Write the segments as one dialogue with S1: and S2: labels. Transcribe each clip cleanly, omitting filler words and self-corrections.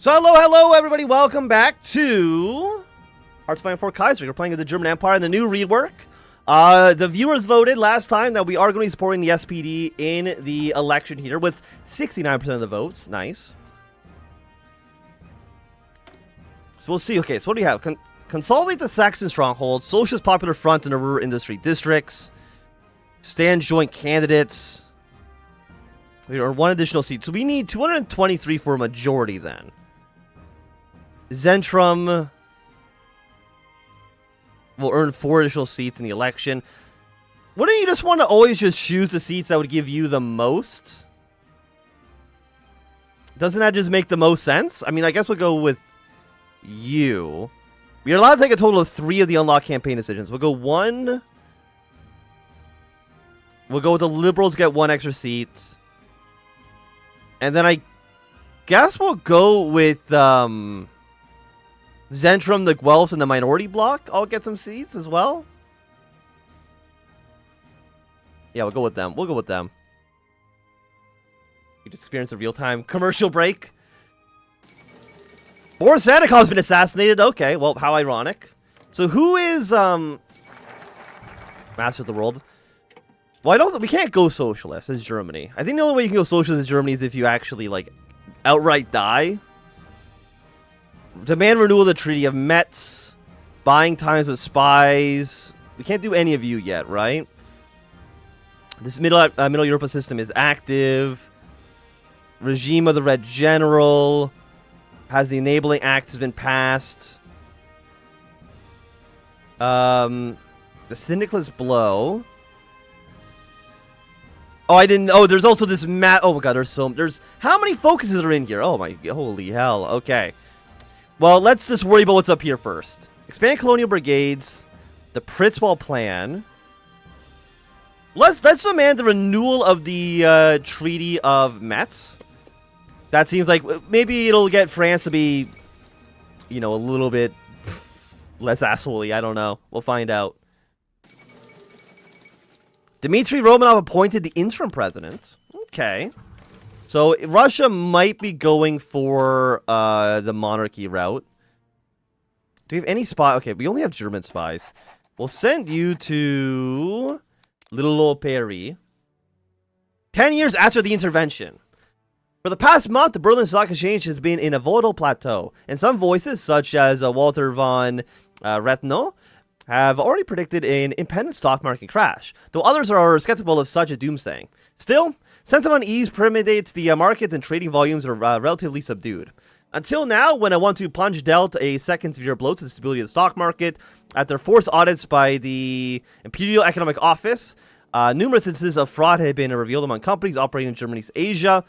S1: So hello everybody, welcome back to Hearts of Iron 4 Kaiserreich. We're playing with the German Empire in the new rework. The viewers voted last time that we are going to be supporting the SPD in the election here with 69% of the votes. Nice. So we'll see. Okay, so what do you have? Consolidate the Saxon stronghold, Socialist Popular Front in the rural industry districts, stand joint candidates, or one additional seat. So we need 223 for a majority then. Zentrum will earn 4 additional seats in the election. Wouldn't you just want to always just choose the seats that would give you the most? Doesn't that just make the most sense? I mean, I guess we'll go with you. We're allowed to take a total of 3 of the unlock campaign decisions. We'll go 1. We'll go with the Liberals get 1 extra seat. And then I guess we'll go with Zentrum, the Guelphs, and the minority bloc. I'll get some seats as well. Yeah, we'll go with them. We'll go with them. You just experience a real-time commercial break. Boris Sanikov's been assassinated. Okay, well, how ironic. So who is Master of the World? Well, we can't go socialist as Germany. I think the only way you can go socialist as Germany is if you actually, like, outright die. Demand renewal of the Treaty of Metz. Buying times with spies. We can't do any of you yet, right? This Middle Europa system is active. Regime of the Red General. Has the Enabling Act has been passed. The Syndicalist Blow. Oh, I didn't. Oh, there's also this oh my god, there's how many focuses are in here? Oh my, holy hell. Okay. Well, let's just worry about what's up here first. Expand colonial brigades. The Pritzwall plan. Let's demand the renewal of the Treaty of Metz. That seems like maybe it'll get France to be, you know, a little bit less assholey. I don't know. We'll find out. Dmitry Romanov appointed the interim president. Okay. So Russia might be going for the monarchy route. Do we have any spy? Okay, we only have German spies. We'll send you to Little Old Paris. 10 years after the intervention. For the past month, the Berlin Stock Exchange has been in a volatile plateau, and some voices, such as Walter von Rethenau, have already predicted an impending stock market crash, though others are skeptical of such a doomsaying. Still, sense of unease permeates the markets and trading volumes are relatively subdued. Until now, when a 1-2 punch dealt a second severe blow to the stability of the stock market, after forced audits by the Imperial Economic Office, numerous instances of fraud had been revealed among companies operating in Germany's Asia.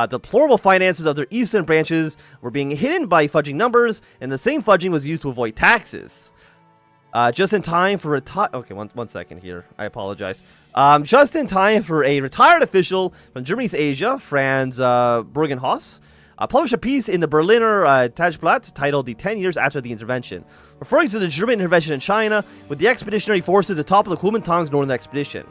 S1: Deplorable finances of their eastern branches were being hidden by fudging numbers, and the same fudging was used to avoid taxes. Just in time for Okay, one second here. I apologize. Just in time for a retired official from Germany's Asia, Franz Bergenhaus, published a piece in the Berliner Tageblatt titled "The 10 Years After the Intervention," referring to the German intervention in China with the expeditionary forces at the top of the Kuomintang's northern expedition.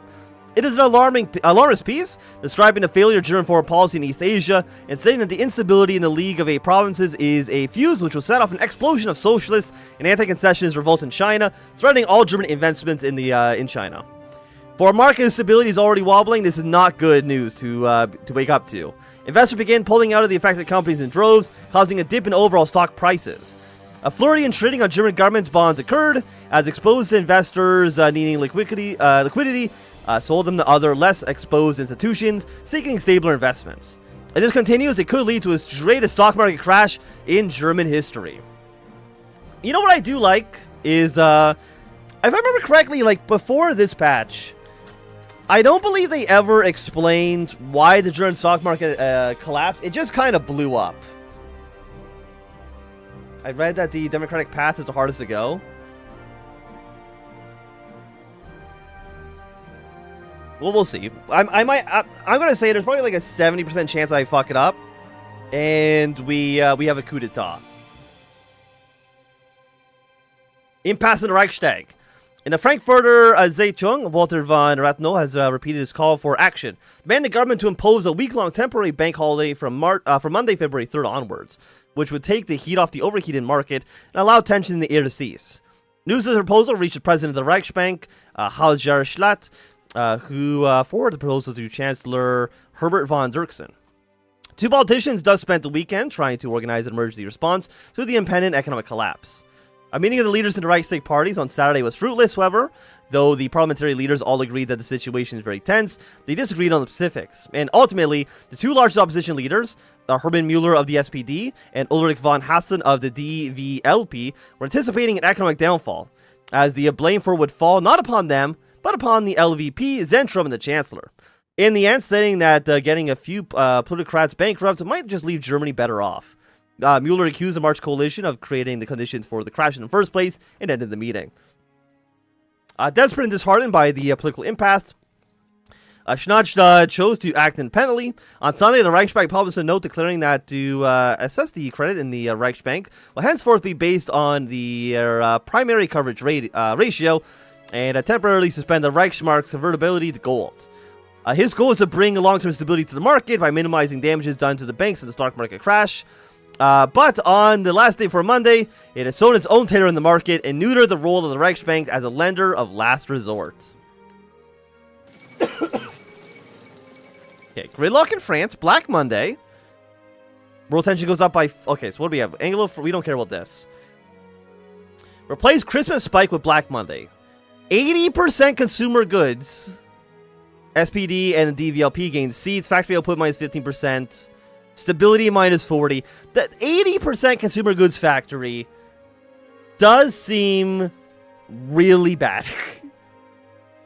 S1: It is an alarmist piece, describing the failure of German foreign policy in East Asia, and stating that the instability in the League of Eight Provinces is a fuse which will set off an explosion of socialist and anti-concessionist revolts in China, threatening all German investments in China. For market instability is already wobbling, this is not good news to wake up to. Investors began pulling out of the affected companies in droves, causing a dip in overall stock prices. A flurry in trading on German government bonds occurred, as exposed investors needing liquidity sold them to other less exposed institutions seeking stabler investments. If this continues, it could lead to its greatest stock market crash in German history. You know what I do like is, if I remember correctly, like before this patch, I don't believe they ever explained why the German stock market collapsed. It just kind of blew up. I read that the democratic path is the hardest to go. Well, we'll see. I'm gonna say there's probably like a 70% chance I fuck it up, and we have a coup d'etat. Impasse in the Reichstag. In the Frankfurter Zeitung, Walter von Rathenau has repeated his call for action, demanding the government to impose a week-long temporary bank holiday from Monday, February 3rd onwards. which would take the heat off the overheated market and allow tension in the air to cease. News of the proposal reached the president of the Reichsbank, Haljar Schlatt, who forwarded the proposal to Chancellor Herbert von Dirksen. Two politicians thus spent the weekend trying to organize an emergency response to the impending economic collapse. A meeting of the leaders in the Reichstag parties on Saturday was fruitless, however. Though the parliamentary leaders all agreed that the situation is very tense, they disagreed on the specifics. And ultimately, the two largest opposition leaders, Hermann Müller of the SPD and Ulrich von Hassen of the DVLP, were anticipating an economic downfall, as the blame for it would fall not upon them, but upon the LVP, Zentrum, and the Chancellor. In the end, stating that getting a few plutocrats bankrupt might just leave Germany better off. Müller accused the March coalition of creating the conditions for the crash in the first place and ended the meeting. Desperate and disheartened by the political impasse, Schnatsch chose to act independently. On Sunday, the Reichsbank published a note declaring that to assess the credit in the Reichsbank will henceforth be based on the primary coverage ratio and temporarily suspend the Reichsmark's convertibility to gold. His goal is to bring long-term stability to the market by minimizing damages done to the banks in the stock market crash. But on the last day for Monday, it has sown its own terror in the market and neutered the role of the Reichsbank as a lender of last resort. Okay, gridlock in France, Black Monday. World tension goes up by... Okay, so what do we have? Anglo... We don't care about this. Replace Christmas spike with Black Monday. 80% consumer goods. SPD and DVLP gain seats. Factory output minus 15%. Stability minus 40. That 80% consumer goods factory does seem really bad.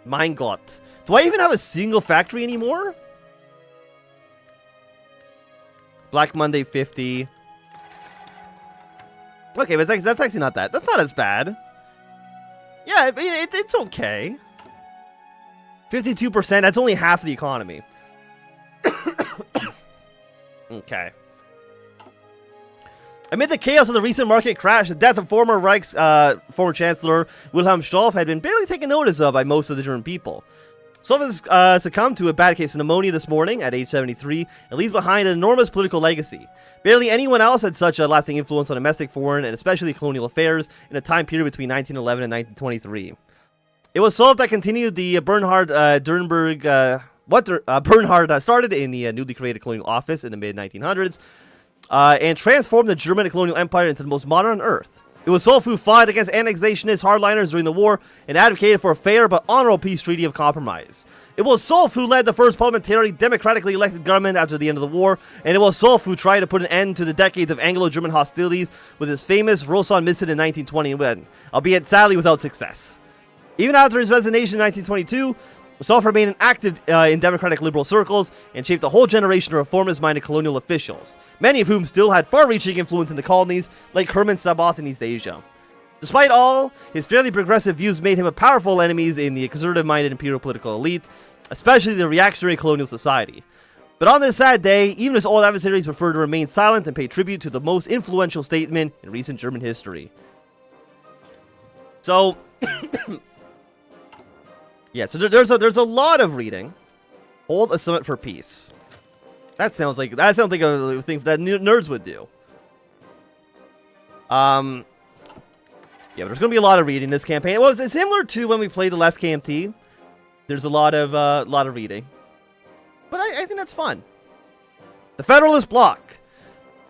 S1: Mein Gott. Do I even have a single factory anymore? Black Monday 50. Okay, but that's actually not that. That's not as bad. Yeah, I mean, it's okay. 52%, that's only half the economy. Okay. Amid the chaos of the recent market crash, the death of former Chancellor Wilhelm Stolf had been barely taken notice of by most of the German people. Stolf has succumbed to a bad case of pneumonia this morning at age 73 and leaves behind an enormous political legacy. Barely anyone else had such a lasting influence on domestic, foreign, and especially colonial affairs in a time period between 1911 and 1923. It was Stolf that continued the Bernhard Bernhard started in the newly created colonial office in the mid-1900s and transformed the German colonial empire into the most modern on earth. It was Stolf who fought against annexationist hardliners during the war and advocated for a fair but honorable peace treaty of compromise. It was Stolf who led the first parliamentary democratically elected government after the end of the war, and it was Stolf who tried to put an end to the decades of Anglo-German hostilities with his famous Rosan Mission in 1921, albeit sadly without success. Even after his resignation in 1922, Stolf remained active in democratic liberal circles and shaped a whole generation of reformist-minded colonial officials, many of whom still had far-reaching influence in the colonies, like Hermann Sabath in East Asia. Despite all, his fairly progressive views made him a powerful enemy in the conservative-minded imperial political elite, especially the reactionary colonial society. But on this sad day, even his old adversaries preferred to remain silent and pay tribute to the most influential statesman in recent German history. So... yeah, so there's a lot of reading. Hold a summit for peace. That sounds like a thing that nerds would do. Yeah, but there's gonna be a lot of reading in this campaign. Well, it's similar to when we played the left KMT. There's a lot of reading, but I think that's fun. The Federalist Bloc.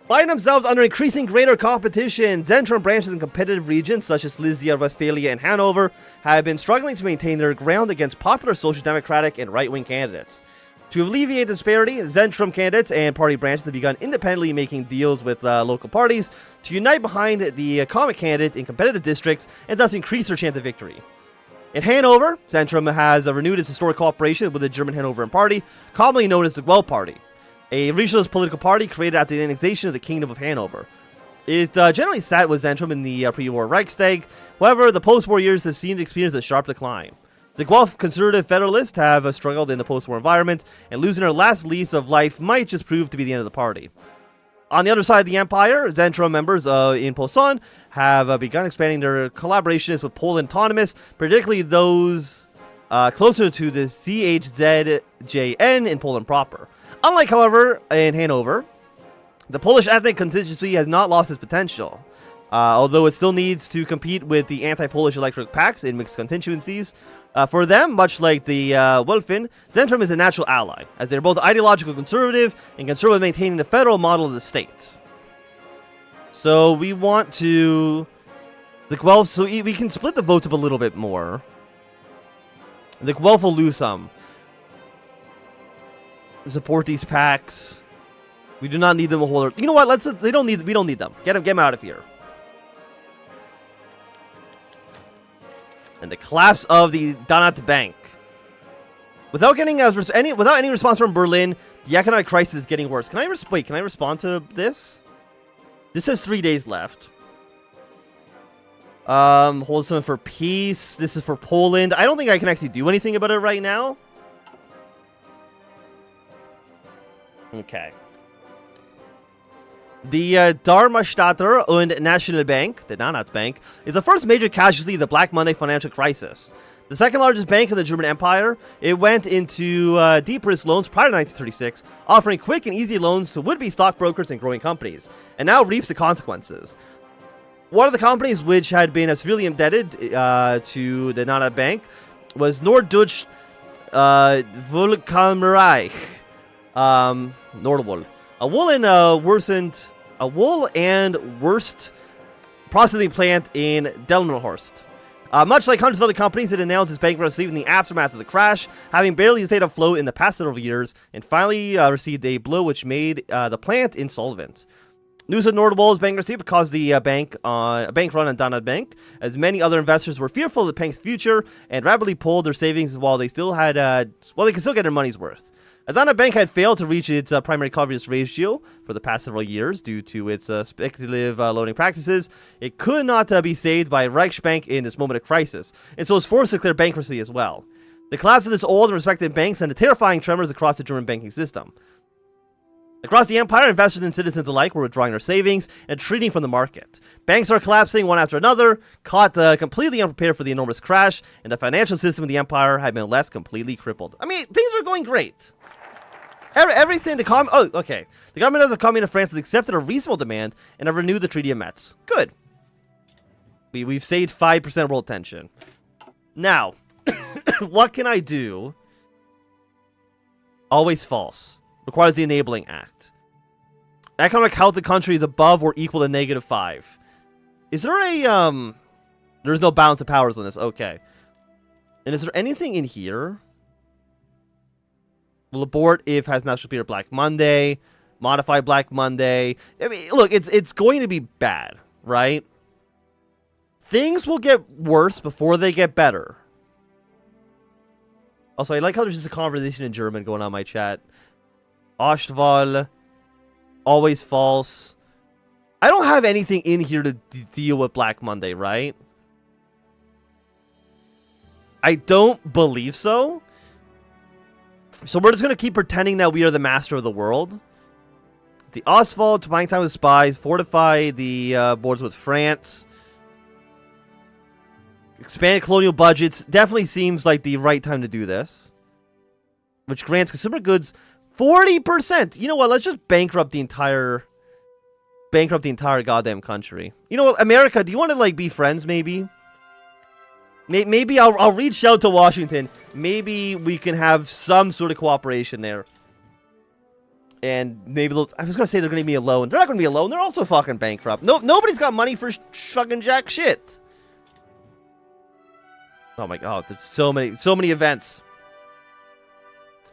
S1: Finding themselves under increasing greater competition, Zentrum branches in competitive regions such as Silesia, Westphalia, and Hanover have been struggling to maintain their ground against popular social democratic and right-wing candidates. To alleviate disparity, Zentrum candidates and party branches have begun independently making deals with local parties to unite behind the common candidate in competitive districts and thus increase their chance of victory. In Hanover, Zentrum has renewed its historic cooperation with the German Hanoverian Party, commonly known as the WWII Party, a regionalist political party created after the annexation of the Kingdom of Hanover. It generally sat with Zentrum in the pre-war Reichstag. However, the post-war years have seen it experience a sharp decline. The Guelph conservative federalists have struggled in the post-war environment, and losing their last lease of life might just prove to be the end of the party. On the other side of the empire, Zentrum members in Posen have begun expanding their collaborations with Poland autonomous, particularly those closer to the CHZJN in Poland proper. Unlike, however, in Hanover, The Polish ethnic contingency has not lost its potential, although it still needs to compete with the anti-Polish electoral pacts in mixed constituencies. For them, much like the Wolfin, Zentrum is a natural ally, as they're both ideological conservative and concerned with maintaining the federal model of the state. So we want to... Well, so we can split the votes up a little bit more. The Guelph will lose some. Support these packs. We do not need them a whole... You know what? We don't need them. Get them out of here. And the collapse of the Donat Bank. Without any response from Berlin, the economic crisis is getting worse. Can I respond to this? This has 3 days left. Hold something for peace. This is for Poland. I don't think I can actually do anything about it right now. Okay. The Darmstadter und National Bank, the Donat Bank, is the first major casualty of the Black Monday financial crisis. The second largest bank in the German Empire, it went into deep risk loans prior to 1936, offering quick and easy loans to would-be stockbrokers and growing companies, and now reaps the consequences. One of the companies which had been severely indebted to the Donat Bank was Norddeutsche Wollkammerreich, Nordwohl, a wool and worst processing plant in Delmenhorst. Much like hundreds of other companies, it announced its bankruptcy in the aftermath of the crash, having barely stayed afloat in the past several years, and finally received a blow which made the plant insolvent. News of Nordwohl's bankruptcy caused the bank run on Donat Bank, as many other investors were fearful of the bank's future and rapidly pulled their savings while they still had, they could still get their money's worth. As Donat Bank had failed to reach its primary coverage ratio for the past several years due to its speculative loaning practices, it could not be saved by Reichsbank in this moment of crisis, and so was forced to declare bankruptcy as well. The collapse of this old and respected bank sent a terrifying tremors across the German banking system. Across the empire, investors and citizens alike were withdrawing their savings and retreating from the market. Banks are collapsing one after another, caught completely unprepared for the enormous crash, and the financial system of the empire had been left completely crippled. I mean, things are going great. Everything, the government of the Commune of France has accepted a reasonable demand and have renewed the Treaty of Metz. Good. We've saved 5% world tension. Now, what can I do? Always false. Requires the Enabling Act. Economic health of the country is above or equal to -5. Is there a, there's no balance of powers on this. Okay. And is there anything in here? Will abort if has National Spear Black Monday. Modify Black Monday. I mean, look, it's going to be bad, right? Things will get worse before they get better. Also, I like how there's just a conversation in German going on in my chat. Ostwahl, always false. I don't have anything in here to deal with Black Monday, right? I don't believe so. So we're just going to keep pretending that we are the master of the world. The Ostwald, buying time with spies, fortify the borders with France. Expand colonial budgets. Definitely seems like the right time to do this. Which grants consumer goods 40%. You know what? Let's just bankrupt the entire goddamn country. You know what, America? Do you want to like be friends? Maybe. Maybe I'll reach out to Washington. Maybe we can have some sort of cooperation there. And maybe I was gonna say they're gonna be alone. They're not gonna be alone. They're also fucking bankrupt. Nobody's got money for fucking jack shit. Oh my god, there's so many events.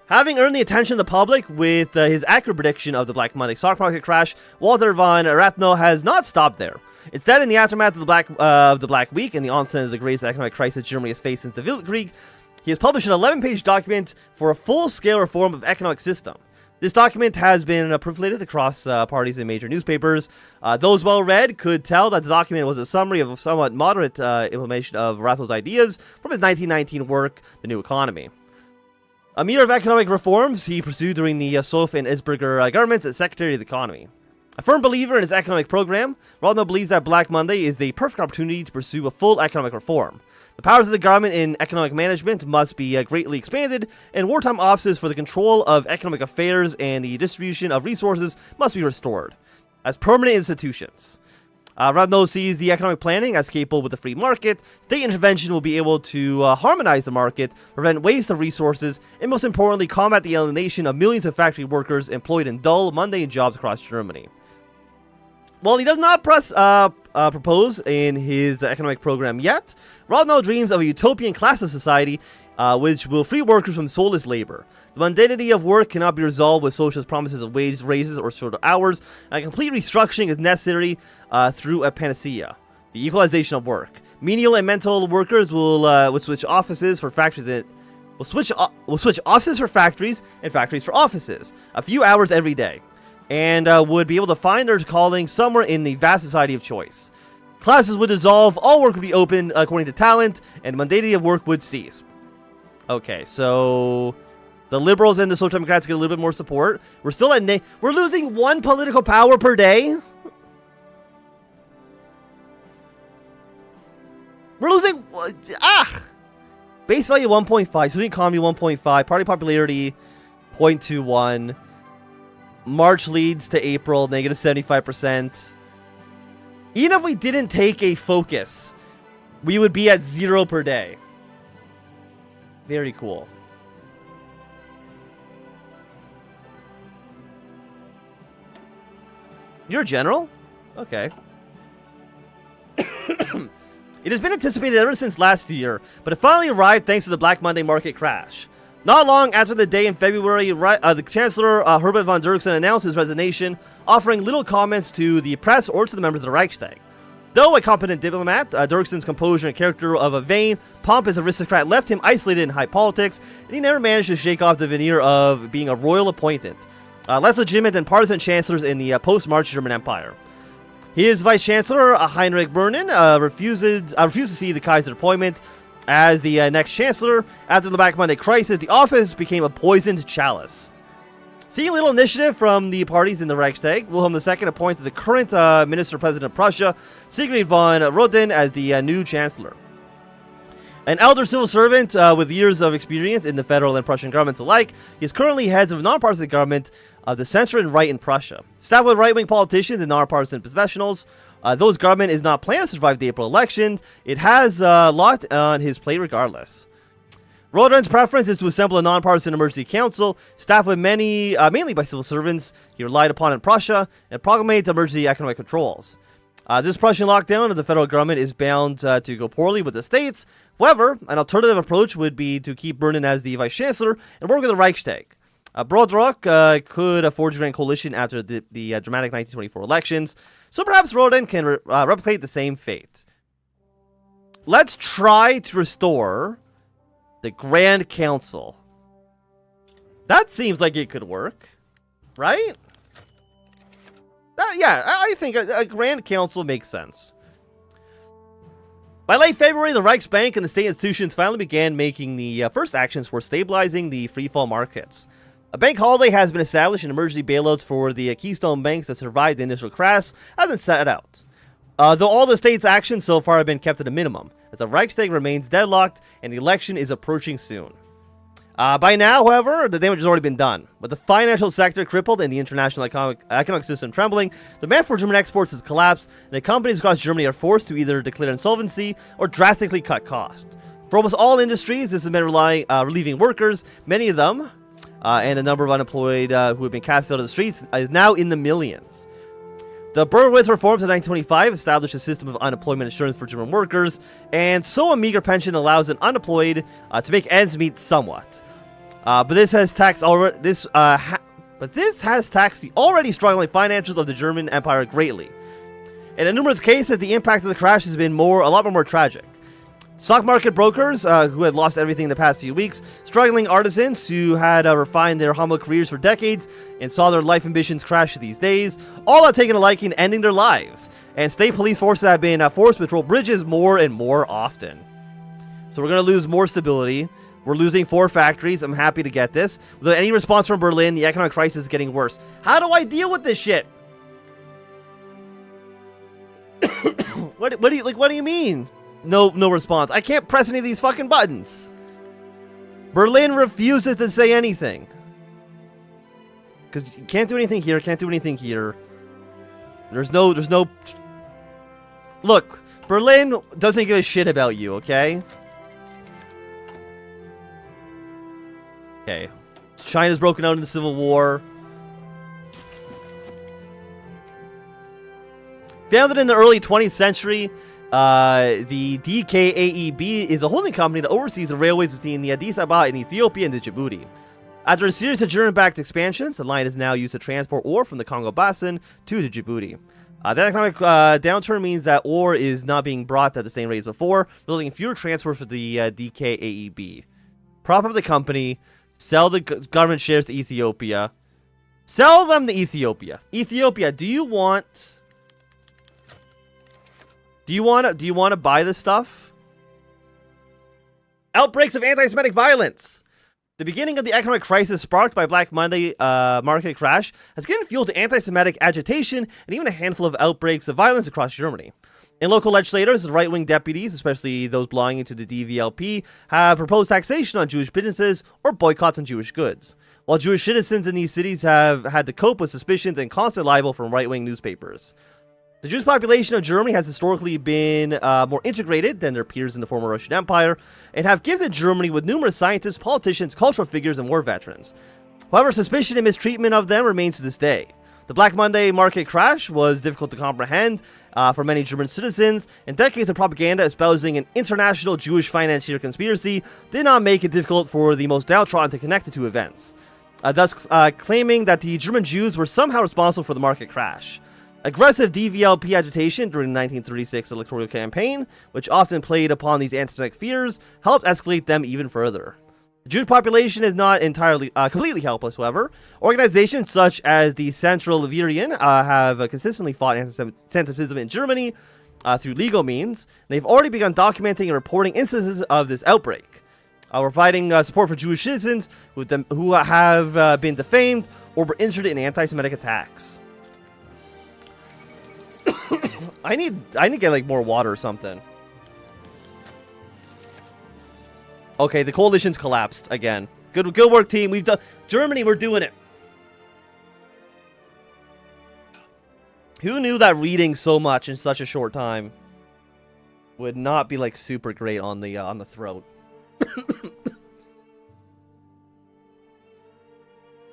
S1: Having earned the attention of the public with his accurate prediction of the Black Monday stock market crash, Walter von Rathenau has not stopped there. Instead, in the aftermath of the Black Week and the onset of the greatest economic crisis Germany has faced since the Weltkrieg, he has published an 11-page document for a full-scale reform of the economic system. This document has been proliferated across parties and major newspapers. Those well-read could tell that the document was a summary of a somewhat moderate implementation of Rathenau's ideas from his 1919 work, The New Economy. A mirror of economic reforms he pursued during the Sof and Isberger governments as Secretary of the Economy. A firm believer in his economic program, Rathenau believes that Black Monday is the perfect opportunity to pursue a full economic reform. The powers of the government in economic management must be greatly expanded, and wartime offices for the control of economic affairs and the distribution of resources must be restored. as permanent institutions. Radno sees the economic planning as capable with the free market. State intervention will be able to harmonize the market, prevent waste of resources, and most importantly, combat the alienation of millions of factory workers employed in dull, mundane jobs across Germany. While he does not propose in his economic program yet, Radno dreams of a utopian classless society which will free workers from soulless labor. The mundanity of work cannot be resolved with socialist promises of wage raises or shorter hours, and a complete restructuring is necessary through a panacea, the equalization of work. Menial and mental workers will switch offices for factories will switch offices for factories and factories for offices, a few hours every day, and would be able to find their calling somewhere in the vast society of choice. Classes would dissolve, all work would be open according to talent, and mundanity of work would cease. Okay, so the liberals and the Social Democrats get a little bit more support. We're still at we're losing 1 political power per day. We're losing base value 1.5, student economy 1.5, party popularity 0.21. March leads to April negative 75%. Even if we didn't take a focus, we would be at 0 per day. Very cool. You're a general? Okay. It has been anticipated ever since last year, but it finally arrived thanks to the Black Monday market crash. Not long after the day in February, the Chancellor Herbert von Dirksen announced his resignation, offering little comments to the press or to the members of the Reichstag. Though a competent diplomat, Dirksen's composure and character of a vain, pompous aristocrat left him isolated in high politics, and he never managed to shake off the veneer of being a royal appointed, less legitimate than partisan chancellors in the post-March German Empire. His vice-chancellor, Heinrich Böhnen, refused to see the Kaiser appointment as the next chancellor. After the Black Monday crisis, the office became a poisoned chalice. Seeing little initiative from the parties in the Reichstag, Wilhelm II appointed the current Minister-President of Prussia, Siegfried von Roden, as the new chancellor. An elder civil servant with years of experience in the federal and Prussian governments alike, he is currently heads of a nonpartisan government of the center and right in Prussia. Staffed with right-wing politicians and nonpartisan professionals, though his government is not planning to survive the April election, it has a lot on his plate regardless. Roden's preference is to assemble a nonpartisan emergency council, staffed with mainly by civil servants he relied upon in Prussia, and proclamate emergency economic controls. This Prussian lockdown of the federal government is bound to go poorly with the states. However, an alternative approach would be to keep Böhnen as the vice-chancellor and work with the Reichstag. Brodrock could forge a grand coalition after the dramatic 1924 elections, so perhaps Roden can replicate the same fate. Let's try to restore the Grand Council. That seems like it could work, right? Yeah, I think a Grand Council makes sense. By late February, the Reichsbank and the state institutions finally began making the first actions for stabilizing the free-fall markets. A bank holiday has been established, and emergency bailouts for the keystone banks that survived the initial crash have been set out. Though all the state's actions so far have been kept at a minimum, as the Reichstag remains deadlocked and the election is approaching soon. By now, however, the damage has already been done. With the financial sector crippled and the international economic system trembling, demand for German exports has collapsed, and the companies across Germany are forced to either declare insolvency or drastically cut costs. For almost all industries, this has been relieving workers, many of them, and the number of unemployed who have been cast out of the streets is now in the millions. The Berwitz reforms of 1925 established a system of unemployment insurance for German workers, and so a meager pension allows an unemployed to make ends meet somewhat. But this has taxed the already struggling financials of the German Empire greatly. And in numerous cases, the impact of the crash has been a lot more tragic. Stock market brokers who had lost everything in the past few weeks, struggling artisans who had refined their humble careers for decades and saw their life ambitions crash these days, all have taken a liking to ending their lives. And state police forces have been forced to patrol bridges more and more often. So we're going to lose more stability. We're losing 4 factories. I'm happy to get this. Without any response from Berlin, the economic crisis is getting worse. How do I deal with this shit? What do you mean? No response. I can't press any of these fucking buttons. Berlin refuses to say anything. Because you can't do anything here, can't do anything here. There's no... Look, Berlin doesn't give a shit about you, okay? Okay. China's broken out in the Civil War. Founded in the early 20th century, the DKAEB is a holding company that oversees the railways between the Addis Ababa in Ethiopia and Djibouti. After a series of German-backed expansions, the line is now used to transport ore from the Congo Basin to Djibouti. The economic downturn means that ore is not being brought at the same rate as before, resulting in fewer transfers for the DKAEB. Prop up the company, sell the government shares to Ethiopia. Sell them to Ethiopia. Ethiopia, do you want to buy this stuff? Outbreaks of anti-Semitic violence. The beginning of the economic crisis sparked by Black Monday market crash has given fuel to anti-Semitic agitation and even a handful of outbreaks of violence across Germany. And local legislators and right-wing deputies, especially those belonging to the DVLP, have proposed taxation on Jewish businesses or boycotts on Jewish goods, while Jewish citizens in these cities have had to cope with suspicions and constant libel from right-wing newspapers. The Jewish population of Germany has historically been more integrated than their peers in the former Russian Empire, and have gifted Germany with numerous scientists, politicians, cultural figures, and war veterans. However, suspicion and mistreatment of them remains to this day. The Black Monday market crash was difficult to comprehend for many German citizens, and decades of propaganda espousing an international Jewish financier conspiracy did not make it difficult for the most downtrodden to connect the two events, thus claiming that the German Jews were somehow responsible for the market crash. Aggressive DVLP agitation during the 1936 electoral campaign, which often played upon these anti-Semitic fears, helped escalate them even further. The Jewish population is not entirely completely helpless, however. Organizations such as the Central Leverian have consistently fought anti-Semitism in Germany through legal means. They've already begun documenting and reporting instances of this outbreak, providing support for Jewish citizens who have been defamed or were injured in anti-Semitic attacks. I need to get like more water or something. Okay, the coalition's collapsed again. Good work, team. We've done Germany. We're doing it. Who knew that reading so much in such a short time would not be like super great on the throat?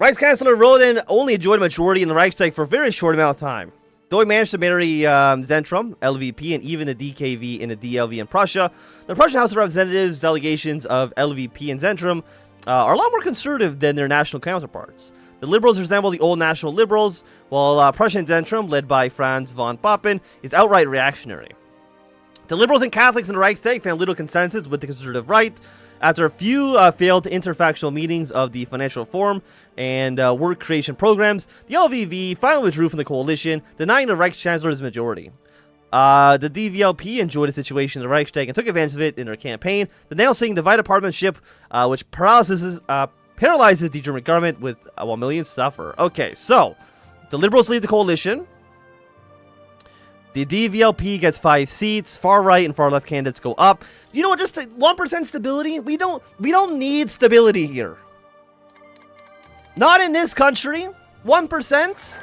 S1: Reichskanzler Roden only enjoyed a majority in the Reichstag for a very short amount of time. Though he managed to marry Zentrum, LVP, and even the DKV and the DLV in Prussia, the Prussian House of Representatives delegations of LVP and Zentrum are a lot more conservative than their national counterparts. The Liberals resemble the old National Liberals, while Prussian Zentrum, led by Franz von Papen, is outright reactionary. The Liberals and Catholics in the Reichstag found little consensus with the conservative right. After a few failed interfactional meetings of the financial reform and work creation programs, the LVV finally withdrew from the coalition, denying the Reichschancellor's majority. The DVLP enjoyed the situation in the Reichstag and took advantage of it in their campaign, denouncing divided parliamentship, which paralyzes the German government while millions suffer. Okay, so the Liberals leave the coalition. The DVLP gets 5 seats. Far right and far left candidates go up. You know what? Just 1% stability. We don't need stability here. Not in this country. 1%.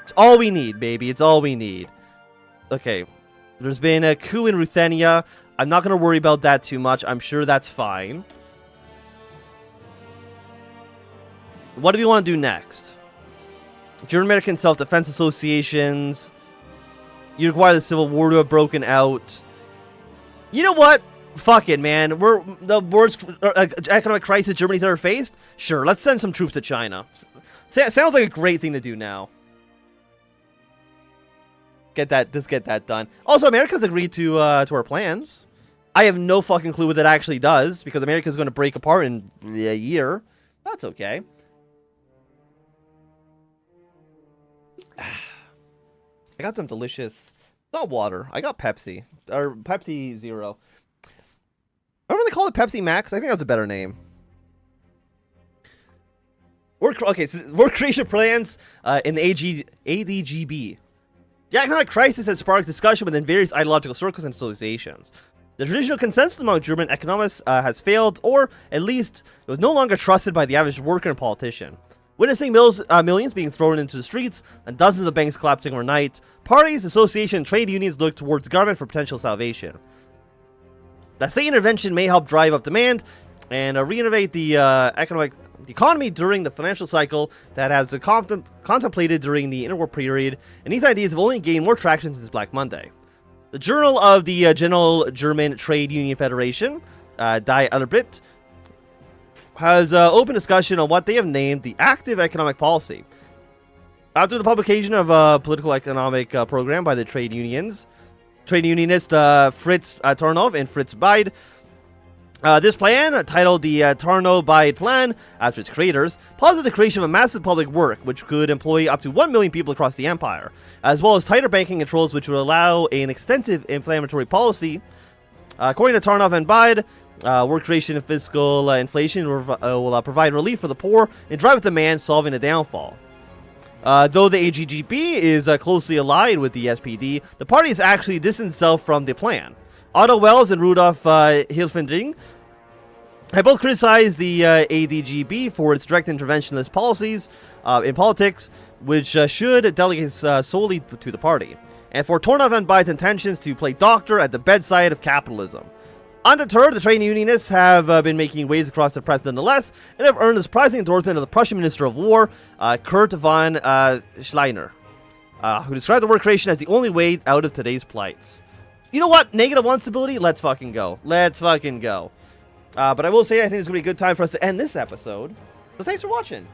S1: It's all we need, baby. It's all we need. Okay. There's been a coup in Ruthenia. I'm not going to worry about that too much. I'm sure that's fine. What do we want to do next? German-American Self-Defense Associations. You require the Civil War to have broken out. You know what? Fuck it, man. We're the worst economic crisis Germany's ever faced. Sure, let's send some troops to China. Sounds like a great thing to do now. Just get that done. Also, America's agreed to our plans. I have no fucking clue what that actually does, because America's going to break apart in a year. That's okay. I got some delicious, not water. I got Pepsi, or Pepsi Zero. Remember they call it Pepsi Max? I think that was a better name. Work creation plans in the ADGB. The economic crisis has sparked discussion within various ideological circles and associations. The traditional consensus among German economists has failed, or at least it was no longer trusted by the average worker and politician. Witnessing millions being thrown into the streets and dozens of banks collapsing overnight, parties, associations, and trade unions look towards the government for potential salvation. That state intervention may help drive up demand and reinnovate the economy during the financial cycle that has contemplated during the interwar period, and these ideas have only gained more traction since Black Monday. The Journal of the General German Trade Union Federation, Die Arbeit, has open discussion on what they have named the active economic policy. After the publication of a political economic program by the trade unionists Fritz Tarnow and Fritz Bide, this plan, titled the Tarnow-Bide Plan, after its creators, posits the creation of a massive public work which could employ up to 1 million people across the empire, as well as tighter banking controls which would allow an extensive inflammatory policy. According to Tarnow and Bide, work creation and fiscal inflation will provide relief for the poor and drive up demand, solving the downfall. Though the AGGB is closely allied with the SPD, the party has actually distanced itself from the plan. Otto Wels and Rudolf Hilferding have both criticized the ADGB for its direct interventionist policies in politics, which should delegate solely to the party, and for Tarnow and Bide's intentions to play doctor at the bedside of capitalism. Undeterred, the trade unionists have been making waves across the press nonetheless, and have earned the surprising endorsement of the Prussian Minister of War, Kurt von Schleiner, who described the work creation as the only way out of today's plights. You know what? -1 stability? Let's fucking go. Let's fucking go. But I will say I think it's going to be a good time for us to end this episode. So thanks for watching.